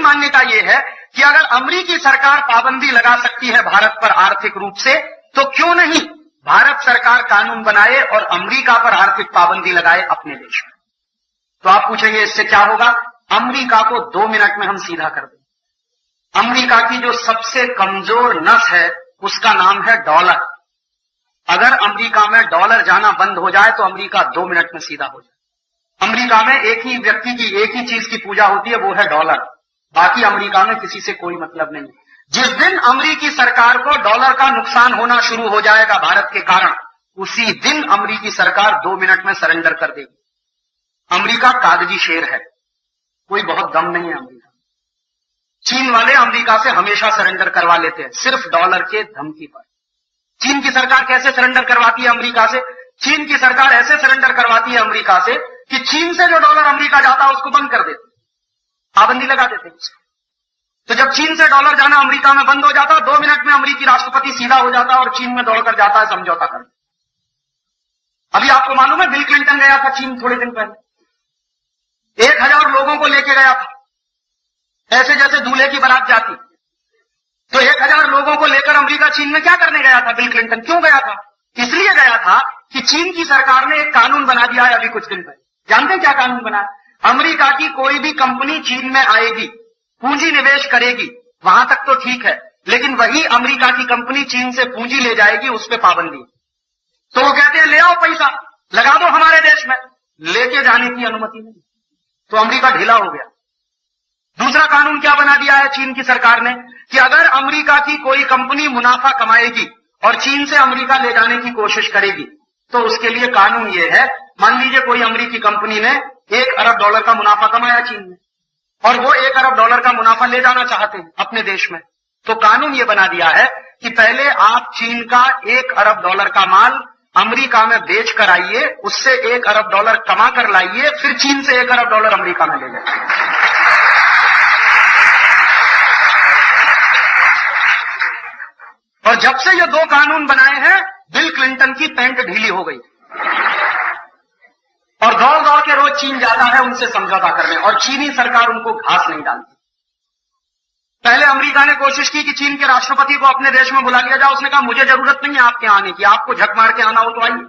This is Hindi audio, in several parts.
मान्यता यह है कि अगर अमेरिकी सरकार पाबंदी लगा सकती है भारत पर आर्थिक रूप से, तो क्यों नहीं भारत सरकार कानून बनाए और अमेरिका पर आर्थिक पाबंदी लगाए अपने देश में। तो आप पूछेंगे इससे क्या होगा? अमेरिका को 2 मिनट में हम सीधा कर देंगे। अमेरिका की जो सबसे कमजोर नस है उसका नाम है डॉलर। अगर अमेरिका में डॉलर जाना बंद हो जाए तो अमेरिका 2 मिनट में सीधा हो जाए। अमेरिका में एक ही व्यक्ति की एक ही चीज की पूजा होती है, वो है डॉलर। बाकी अमेरिका में किसी से कोई मतलब नहीं। जिस दिन अमेरिकी सरकार को डॉलर का नुकसान होना शुरू हो जाएगा भारत के कारण, उसी दिन अमेरिकी सरकार 2 मिनट में सरेंडर कर देगी। अमेरिका कागजी शेर है, कोई बहुत दम नहीं है अमेरिका। चीन वाले अमेरिका से हमेशा सरेंडर करवा लेते हैं सिर्फ डॉलर के धमकी पर। चीन की सरकार कैसे सरेंडर करवाती है अमेरिका से? चीन की सरकार ऐसे सरेंडर करवाती है अमेरिका से कि चीन से जो डॉलर अमेरिका जाता है उसको बंद कर देते, पाबंदी लगा देते। तो जब चीन से डॉलर जाना अमेरिका में बंद हो जाता, 2 मिनट में अमेरिकी राष्ट्रपति सीधा हो जाता और चीन में दौड़कर जाता है समझौता कर। अभी आपको मालूम है बिल क्लिंटन गया था चीन थोड़े दिन पहले, 1000 लोगों को लेके गया था, ऐसे जैसे दूल्हे की बारात जाती। तो 1000 लोगों को लेकर अमेरिका चीन में क्या करने गया था बिल क्लिंटन? क्यों गया था? इसलिए गया था कि चीन की सरकार ने एक कानून बना दिया है अभी कुछ दिन पहले। जानते हैं क्या कानून बना? अमेरिका की कोई भी कंपनी चीन में आएगी, पूंजी निवेश करेगी, वहां तक तो ठीक है, लेकिन वही अमेरिका की कंपनी चीन से पूंजी ले जाएगी, उस पर पाबंदी। तो वो कहते हैं ले आओ पैसा, लगा दो हमारे देश में, लेके जाने की अनुमति नहीं। तो अमेरिका ढीला हो गया। दूसरा कानून क्या बना दिया है चीन की सरकार ने कि अगर अमेरिका की कोई कंपनी मुनाफा कमाएगी और चीन से अमेरिका ले जाने की कोशिश करेगी, तो उसके लिए कानून यह है, मान लीजिए कोई अमेरिकी कंपनी ने $1 अरब का मुनाफा कमाया चीन में और वो $1 अरब का मुनाफा ले जाना चाहते हैं अपने देश में, तो कानून ये बना दिया है कि पहले आप चीन का $1 अरब का माल अमेरिका में बेच कर आइए, उससे $1 अरब कमा कर लाइए, फिर चीन से $1 अरब अमेरिका में ले जाइए। और जब से ये 2 कानून बनाए हैं, बिल क्लिंटन की पैंट ढीली हो गई और दौड़ दौड़ के रोज चीन जाता है उनसे समझौता करने, और चीनी सरकार उनको घास नहीं डालती। पहले अमेरिका ने कोशिश की कि चीन के राष्ट्रपति को अपने देश में बुला लिया जाए, उसने कहा मुझे जरूरत नहीं है आपके आने की, आपको झक मार के आना हो तो आइए।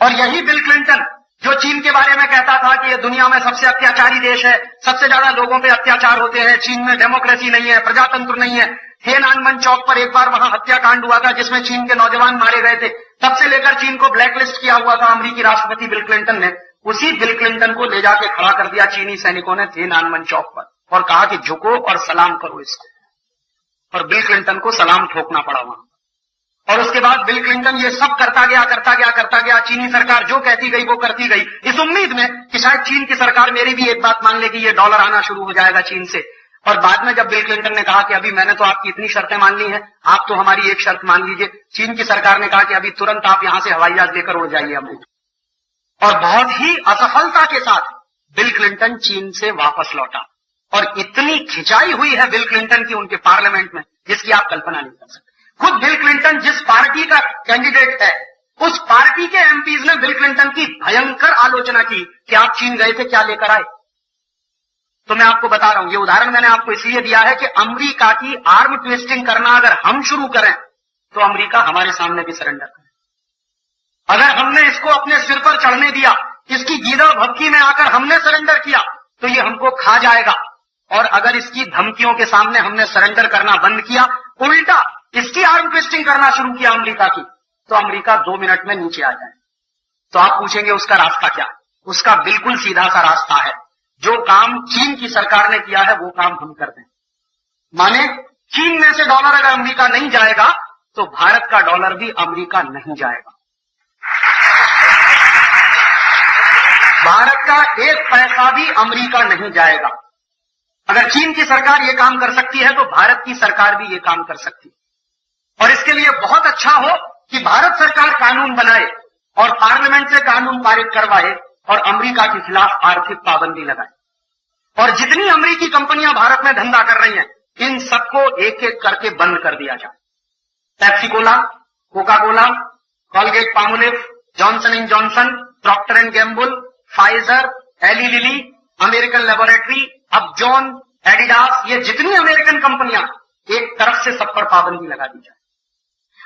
और यही बिल क्लिंटन जो चीन के बारे में कहता था कि ये दुनिया में सबसे अत्याचारी देश है, सबसे ज्यादा लोगों पे अत्याचार होते हैं, चीन में डेमोक्रेसी नहीं है, प्रजातंत्र नहीं है। थिएनआनमेन चौक पर एक बार वहां हत्याकांड हुआ था जिसमें चीन के नौजवान मारे गए थे, तब से लेकर चीन को ब्लैकलिस्ट किया हुआ था अमेरिकी राष्ट्रपति बिल क्लिंटन ने। उसी बिल क्लिंटन को ले जाके खड़ा कर दिया चीनी सैनिकों ने थिएनआनमेन चौक पर और कहा कि झुको और सलाम करो इसको, और बिल क्लिंटन को सलाम ठोकना पड़ा वहां। और उसके बाद बिल क्लिंटन ये सब करता गया, चीनी सरकार जो कहती गई वो करती गई, इस उम्मीद में कि शायद चीन की सरकार मेरी भी एक बात मान लेगी, ये डॉलर आना शुरू हो जाएगा चीन से। और बाद में जब बिल क्लिंटन ने कहा कि अभी मैंने तो आपकी इतनी शर्तें मान ली हैं, आप तो हमारी एक शर्त मान लीजिए, चीन की सरकार ने कहा कि अभी तुरंत आप यहां से हवाई जहाज लेकर हो जाइए अमेरिका। और बहुत ही असफलता के साथ बिल क्लिंटन चीन से वापस लौटा, और इतनी खिंचाई हुई है बिल क्लिंटन की उनके पार्लियामेंट में जिसकी आप कल्पना नहीं कर सकते। खुद बिल क्लिंटन जिस पार्टी का कैंडिडेट है, उस पार्टी के एमपीज ने बिल क्लिंटन की भयंकर आलोचना की कि आप चीन गए थे, क्या लेकर आए। तो मैं आपको बता रहा हूं, ये उदाहरण मैंने आपको इसलिए दिया है कि अमेरिका की आर्म ट्विस्टिंग करना अगर हम शुरू करें तो अमेरिका हमारे सामने भी सरेंडर करे। अगर हमने इसको अपने सिर पर चढ़ने दिया, इसकी गीदड़ भभकी में आकर हमने सरेंडर किया, तो ये हमको खा जाएगा। और अगर इसकी धमकियों के सामने हमने सरेंडर करना बंद किया, उल्टा इसकी आर्म ट्विस्टिंग करना शुरू किया अमेरिका की, तो अमेरिका 2 मिनट में नीचे आ जाए। तो आप पूछेंगे उसका रास्ता क्या? उसका बिल्कुल सीधा सा रास्ता है, जो काम चीन की सरकार ने किया है वो काम हम कर दें। माने चीन में से डॉलर अगर अमेरिका नहीं जाएगा तो भारत का डॉलर भी अमेरिका नहीं जाएगा। भारत का 1 पैसा भी अमेरिका नहीं जाएगा। अगर चीन की सरकार ये काम कर सकती है तो भारत की सरकार भी ये काम कर सकती है। और इसके लिए बहुत अच्छा हो कि भारत सरकार कानून बनाए और पार्लियामेंट से कानून पारित करवाए और अमेरिका के खिलाफ आर्थिक पाबंदी लगाए। और जितनी अमेरिकी कंपनियां भारत में धंधा कर रही हैं, इन सबको एक एक करके बंद कर दिया जाए। Pepsi Cola, Coca Cola, Colgate Palmolive, Johnson and Johnson, Procter and Gamble, Pfizer, Eli Lilly, American laboratory, Upjohn, Adidas, ये जितनी अमेरिकन कंपनियां, एक तरफ से सब पर पाबंदी लगा दी जाए।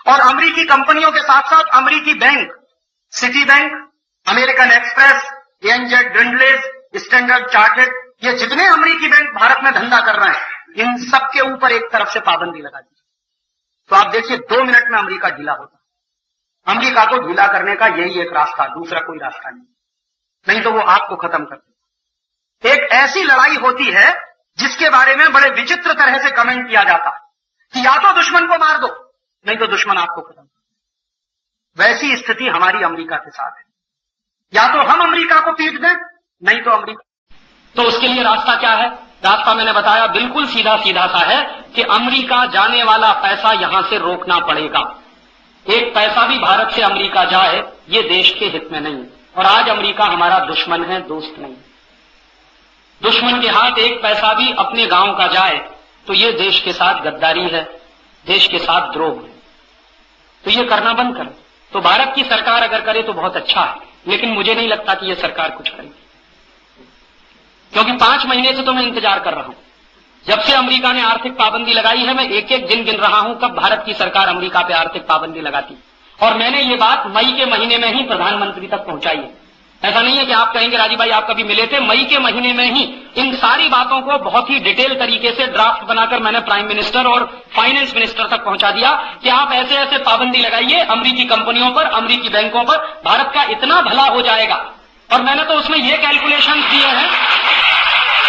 और अमेरिकी कंपनियों के साथ साथ अमेरिकी bank, city bank, American express, ANZ, Grindlays, standard chartered, ये जितने अमेरिकी बैंक भारत में धंधा कर रहे हैं, इन सब के ऊपर एक तरफ से पाबंदी लगा दी। तो आप देखिए 2 मिनट में अमेरिका ढीला होता। अमेरिका को ढीला करने का यही एक रास्ता, दूसरा कोई रास्ता नहीं तो वो आपको खत्म कर देता। एक ऐसी लड़ाई होती है जिसके बारे में बड़े विचित्र तरह से कमेंट किया जाता कि या तो दुश्मन को मार दो, नहीं तो दुश्मन आपको खत्म। वैसी स्थिति हमारी अमेरिका के साथ है। या तो हम अमेरिका को पीट दें, नहीं तो अमेरिका। तो उसके लिए रास्ता क्या है? रास्ता मैंने बताया बिल्कुल सीधा सीधा सा है कि अमेरिका जाने वाला पैसा यहां से रोकना पड़ेगा। एक पैसा भी भारत से अमेरिका जाए ये देश के हित में नहीं। और आज अमेरिका हमारा दुश्मन है, दोस्त नहीं। दुश्मन के हाथ एक पैसा भी अपने गांव का जाए तो ये देश के साथ गद्दारी है, देश के साथ द्रोह है। तो ये करना बंद करें। तो भारत की सरकार अगर करे तो बहुत अच्छा है, लेकिन मुझे नहीं लगता कि ये सरकार कुछ करेगी, क्योंकि 5 महीने से तो मैं इंतजार कर रहा हूं। जब से अमेरिका ने आर्थिक पाबंदी लगाई है, मैं एक एक दिन गिन रहा हूं कब भारत की सरकार अमेरिका पे आर्थिक पाबंदी लगाती। और मैंने ये बात मई के महीने में ही प्रधानमंत्री तक पहुंचाई है। ऐसा नहीं है कि आप कहेंगे राजीव भाई आप कभी मिले थे। मई के महीने में ही इन सारी बातों को बहुत ही डिटेल तरीके से ड्राफ्ट बनाकर मैंने प्राइम मिनिस्टर और फाइनेंस मिनिस्टर तक पहुंचा दिया कि आप ऐसे ऐसे पाबंदी लगाइए अमेरिकी कंपनियों पर, अमेरिकी बैंकों पर, भारत का इतना भला हो जाएगा। और मैंने तो उसमें ये कैलकुलेशन दिए हैं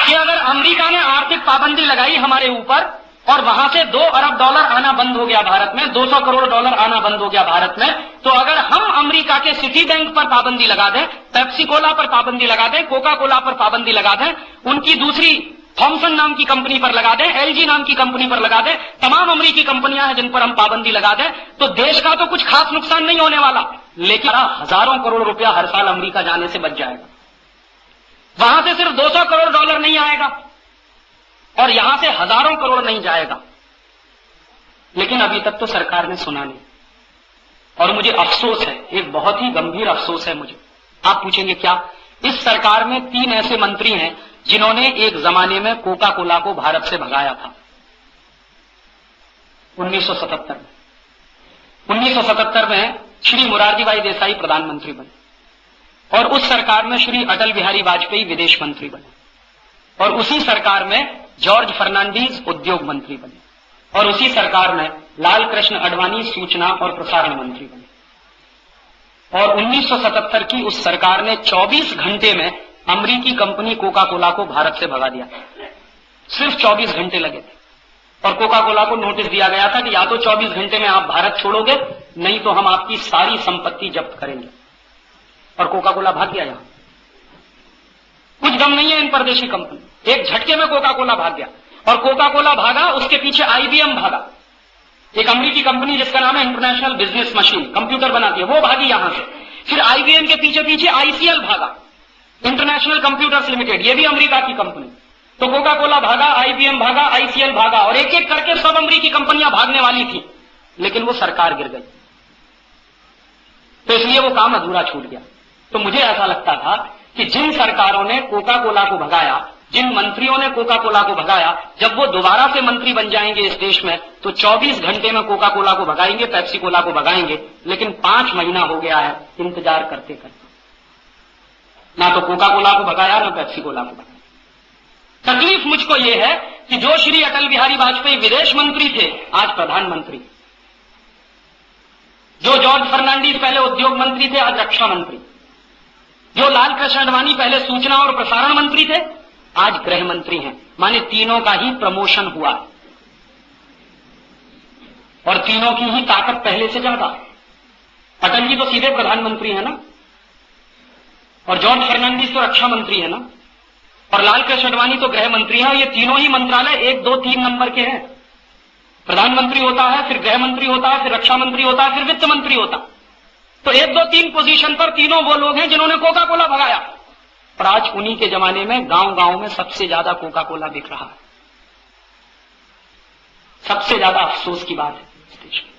कि अगर अमेरिका ने आर्थिक पाबंदी लगाई हमारे ऊपर और वहां से $2 अरब आना बंद हो गया भारत में, $200 करोड़ आना बंद हो गया भारत में, तो अगर हम अमेरिका के सिटी बैंक पर पाबंदी लगा दें, पेप्सी कोला पर पाबंदी लगा दें, कोका कोला पर पाबंदी लगा दें, उनकी दूसरी थॉमसन नाम की कंपनी पर लगा दें, एलजी नाम की कंपनी पर लगा दें, तमाम अमेरिकी कंपनियां हैं जिन पर हम पाबंदी लगा दें, तो देश का तो कुछ खास नुकसान नहीं होने वाला, लेकिन हजारों करोड़ रुपया हर साल अमेरिका जाने से बच जाएगा। वहां से सिर्फ $200 करोड़ नहीं आएगा और यहां से हजारों करोड़ नहीं जाएगा। लेकिन अभी तक तो सरकार ने सुना नहीं। और मुझे अफसोस है, एक बहुत ही गंभीर अफसोस है मुझे। आप पूछेंगे क्या? इस सरकार में 3 ऐसे मंत्री हैं जिन्होंने एक जमाने में कोका कोला को भारत से भगाया था 1977 में। 1977 में श्री मोरारजी भाई देसाई प्रधानमंत्री बने और उस सरकार में श्री अटल बिहारी वाजपेयी विदेश मंत्री बने और उसी सरकार में जॉर्ज फर्नांडीज उद्योग मंत्री बने और उसी सरकार में लाल कृष्ण आडवाणी सूचना और प्रसारण मंत्री बने। और 1977 की उस सरकार ने 24 घंटे में अमेरिकी कंपनी कोका कोला को भारत से भगा दिया। सिर्फ 24 घंटे लगे थे और कोका कोला को नोटिस दिया गया था कि या तो 24 घंटे में आप भारत छोड़ोगे, नहीं तो हम आपकी सारी संपत्ति जब्त करेंगे। और कोका कोला भाग गया। यहां कुछ दम नहीं है इन परदेशी कंपनी, एक झटके में कोका कोला भाग गया। और कोका कोला भागा, उसके पीछे आईबीएम भागा, एक अमेरिकी कंपनी जिसका नाम है इंटरनेशनल बिजनेस मशीन, कंप्यूटर बनाती है, वो भागी यहां से। फिर आईबीएम के पीछे पीछे आईसीएल भागा, इंटरनेशनल कंप्यूटर्स लिमिटेड, ये भी अमेरिका की कंपनी। तो कोका कोला भागा, आईबीएम भागा, आईसीएल भागा और एक एक करके सब अमेरिकी कंपनियां भागने वाली थी, लेकिन वो सरकार गिर गई। तो इसलिए वो काम अधूरा छूट गया। तो मुझे ऐसा लगता था कि जिन सरकारों ने कोका कोला को भगाया, जिन मंत्रियों ने कोका कोला को भगाया, जब वो दोबारा से मंत्री बन जाएंगे इस देश में तो 24 घंटे में कोका कोला को भगाएंगे, पेप्सी कोला को भगाएंगे। लेकिन 5 महीना हो गया है इंतजार करते करते, ना तो कोका कोला को भगाया ना पेप्सी कोला को भगाया। तकलीफ मुझको ये है कि जो श्री अटल बिहारी वाजपेयी विदेश मंत्री थे आज प्रधानमंत्री, जो जॉर्ज फर्नांडीज पहले उद्योग मंत्री थे आज रक्षा मंत्री, जो लाल कृष्ण आडवाणी पहले सूचना और प्रसारण मंत्री थे आज गृह मंत्री हैं। माने तीनों का ही प्रमोशन हुआ और तीनों की ही ताकत पहले से ज्यादा। अटल जी तो सीधे प्रधानमंत्री है ना, और जॉर्ज फर्नांडीज तो रक्षा मंत्री है ना, और लाल कृष्ण आडवाणी तो गृह मंत्री है। ये तीनों ही मंत्रालय 1, 2, 3 नंबर के हैं। प्रधानमंत्री होता है, फिर गृह मंत्री होता है, फिर रक्षा मंत्री होता है, फिर वित्त मंत्री होता है। तो 1, 2, 3 पोजीशन पर तीनों वो लोग हैं जिन्होंने कोका कोला भगाया। और आज उन्हीं के जमाने में गांव गांव में सबसे ज्यादा कोका कोला बिक रहा है। सबसे ज्यादा अफसोस की बात है इस देश में।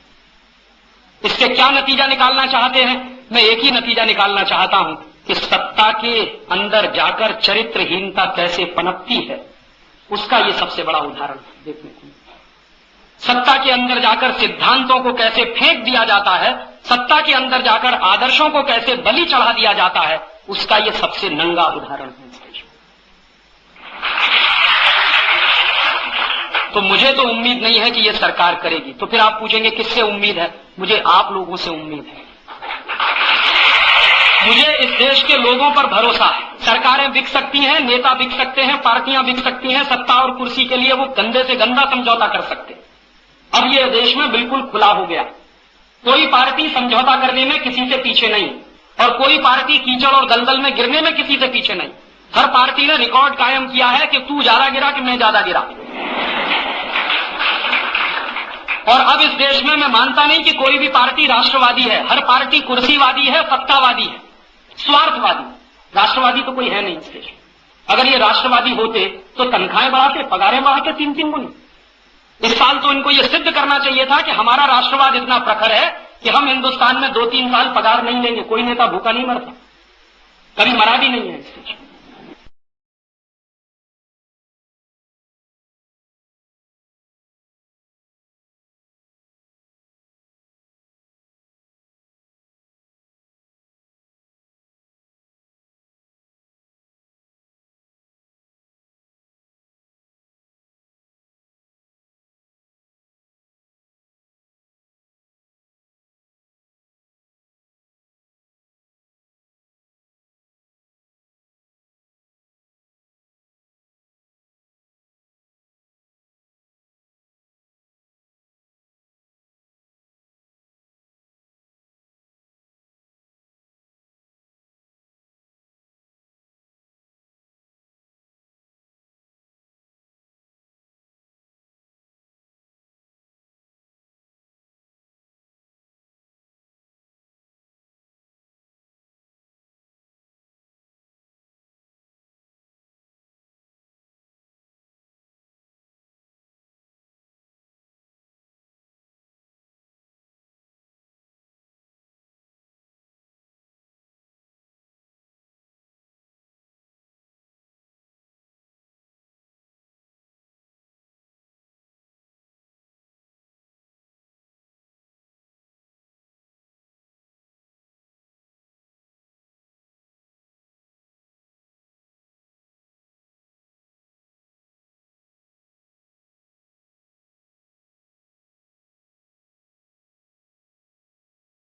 इससे क्या नतीजा निकालना चाहते हैं? मैं एक ही नतीजा निकालना चाहता हूं कि सत्ता के अंदर जाकर चरित्रहीनता कैसे पनपती है उसका ये सबसे बड़ा उदाहरण देखने को। सत्ता के अंदर जाकर सिद्धांतों को कैसे फेंक दिया जाता है, सत्ता के अंदर जाकर आदर्शों को कैसे बलि चढ़ा दिया जाता है, उसका ये सबसे नंगा उदाहरण है इस देश में। तो मुझे तो उम्मीद नहीं है कि ये सरकार करेगी। तो फिर आप पूछेंगे किससे उम्मीद है? मुझे आप लोगों से उम्मीद है। मुझे इस देश के लोगों पर भरोसा है। सरकारें बिक सकती हैं, नेता बिक सकते हैं, पार्टियां बिक सकती हैं, सत्ता और कुर्सी के लिए वो गंदे से गंदा समझौता कर सकते हैं। अब ये देश में बिल्कुल खुला हो गया। कोई पार्टी समझौता करने में किसी से पीछे नहीं, और कोई पार्टी कीचड़ और दलदल में गिरने में किसी से पीछे नहीं। हर पार्टी ने रिकॉर्ड कायम किया है कि तू ज्यादा गिरा कि मैं ज्यादा गिरा। और अब इस देश में मैं मानता नहीं कि कोई भी पार्टी राष्ट्रवादी है। हर पार्टी कुर्सीवादी है, सत्तावादी है, स्वार्थवादी। राष्ट्रवादी तो कोई है नहीं इस देश में। अगर ये राष्ट्रवादी होते तो तनख्वाहें बढ़ाते, पगारें बढ़ाते 3-3 गुनी। इस साल तो इनको ये सिद्ध करना चाहिए था कि हमारा राष्ट्रवाद इतना प्रखर है कि हम हिंदुस्तान में 2-3 साल पगार नहीं लेंगे। कोई नेता भूखा नहीं मरता, कभी मरा भी नहीं है इस देश में।